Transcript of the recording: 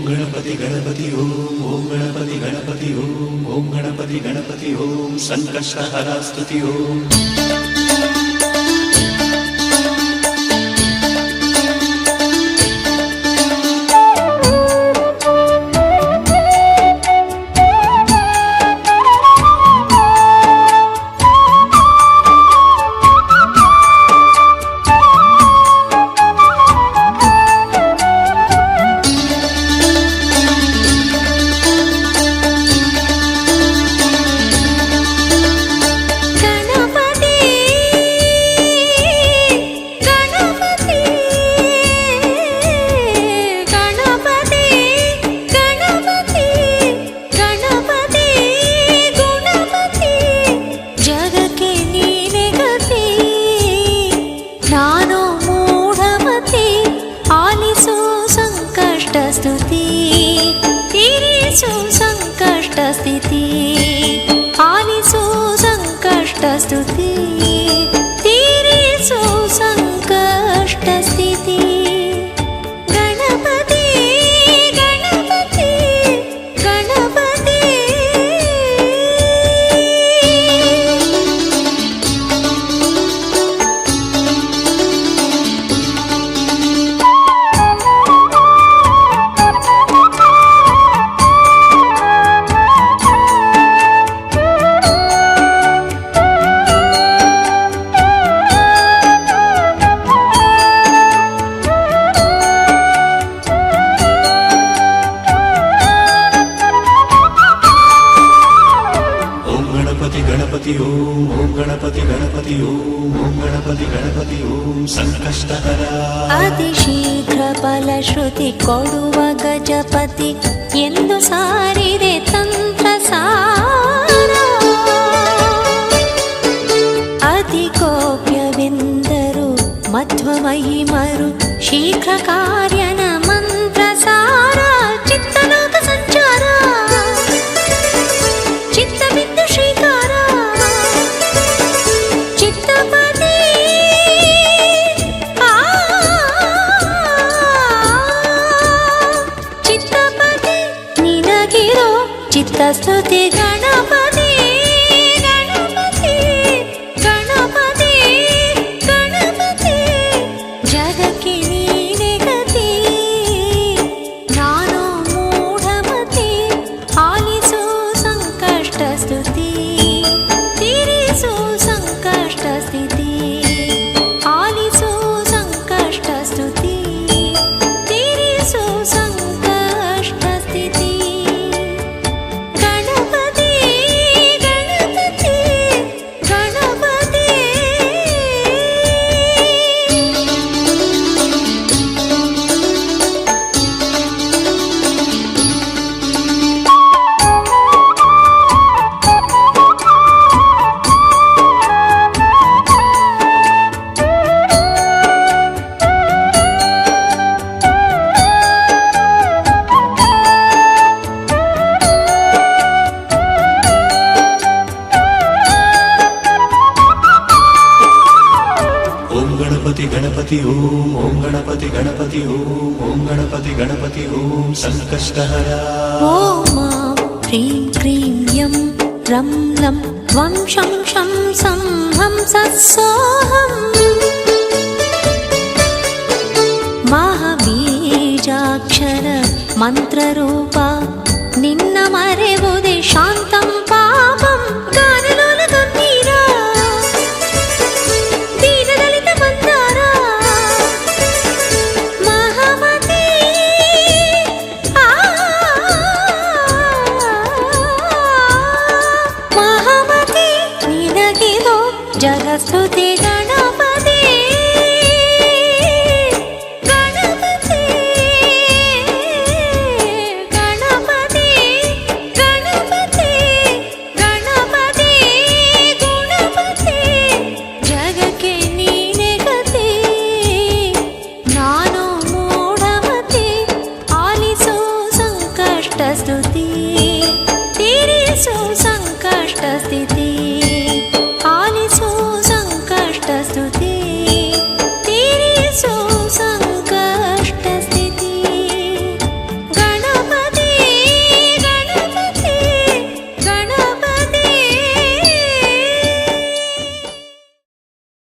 ಗಣಪತಿ ಗಣಪತಿ ಓಂ ಓಂ ಗಣಪತಿ ಗಣಪತಿ ಓಂ ಓಂ ಗಣಪತಿ ಗಣಪತಿ ಓಂ ಸಂಕಷ್ಟಹರ ಸ್ತುತಿ ಓಂ. ಸ್ತುತಿ ಆಲಿಸು ಸಂಕಷ್ಟ ಸ್ತುತಿ ತೀರಿಸು ಸಂಕಷ್ಟ ಸ್ಥಿತಿ. ಗಣಪತಿ ಗಣಪತಿ ಗಣಪತಿ ಗಣಪತಿ ಓಂ ಓಂ ಗಣಪತಿ ಗಣಪತಿ ಓಂ ಓಂ ಗಣಪತಿ ಗಣಪತಿ ಓಂ ಸಂಕಷ್ಟಹರ. ಅತಿ ಶೀಘ್ರ ಫಲಶ್ರುತಿ ಕೊಡುವ ಗಜಪತಿ ಎಂದು ಸಾರಿದೆ ತಂತ್ರ ಸಾರ. ಅತಿ ಗೋಪ್ಯವೆಂದರು ಮಧ್ವ ಮಹಿಮರು ಶೀಘ್ರ ಕಾರ್ಯನ ಮಂತ್ರ ಸಾರ. ಚಿತ್ತಲೋಕ ಸಂಚಾರ ಚಿತ್ತಬಿಂದು ಶ್ರೀಕಾರ ಚಿತ್ತಪತಿ ಚಿತ್ತಪತಿ ನಿನಗಿರೋ ಚಿತ್ತಸ್ತುತಿ. ಗಣಪತಿ ಗಣಪತಿ ಗಣಪತಿ ಗಣಪತಿ ಜಗಕ್ಕೆ ನೀನೆ ಗತಿ. ನಾನು ಮೂಢಮತಿ ಆಲಿಸು ಸಂಕಷ್ಟ ಸ್ತುತಿ ತೀರಿಸು ಸಂಕಷ್ಟ ಸ್ಥಿತಿ. ಆಲಿಸು ಸಂಕಷ್ಟ ಸ್ತುತಿ ತೀರಿಸು ಸಂಕಷ್ಟ ಸ್ಥಿತಿ. ಗಣಪತಿ ಗಣಪತಿ ಗಣಪತಿ ಗಣಪತಿ ಗಣಪತಿ ಓಂ ಓಂ ಗಣಪತಿ ಗಣಪತಿ ಓಂ ಓಂ ಗಣಪತಿ ಗಣಪತಿ ಓಂ ಸಂಕಷ್ಟಹರ. ಓಂ ಹ್ರೀಂ ಕ್ರೀಂ ಯಂ ರಂ ಲಂ ತ್ವಂ ಶಂ ಶಂ ಸಂ ಹಂ ಸತ್ಸೋಹಂ. ಮಹಾಬೀಜಾಕ್ಷರ ಮಂತ್ರರೂಪ ನಿನ್ನ ಮರೆವುದೇ ಶಾಂತಂ ಪಾಪಂ. ಗಾನಲೋಲ ಗಂಭೀರ ದೀನದಲಿತ ಮಂದಾರ ಮಹಾಮತಿ ಮಹಾಮತಿ ನಿನಗಿರೋ ಜಗಸ್ತುತಿ. ಗಣಪತಿ ಗಣಪತಿ ಗಣಪತಿ ಗಣಪತಿ ಗಣಪತಿ ಗುಣಪತಿ ಜಗಕ್ಕೆ ನೀನೆ ಗತಿ. ನಾನು ಮೂಢಮತಿ ಆಲಿಸು ಸಂಕಷ್ಟ ಸ್ತುತಿ ತೀರಿಸು ಸಂಕಷ್ಟ ಸ್ಥಿತಿ. ಆಲಿಸು ಸಂಕಷ್ಟ ಸ್ತುತಿ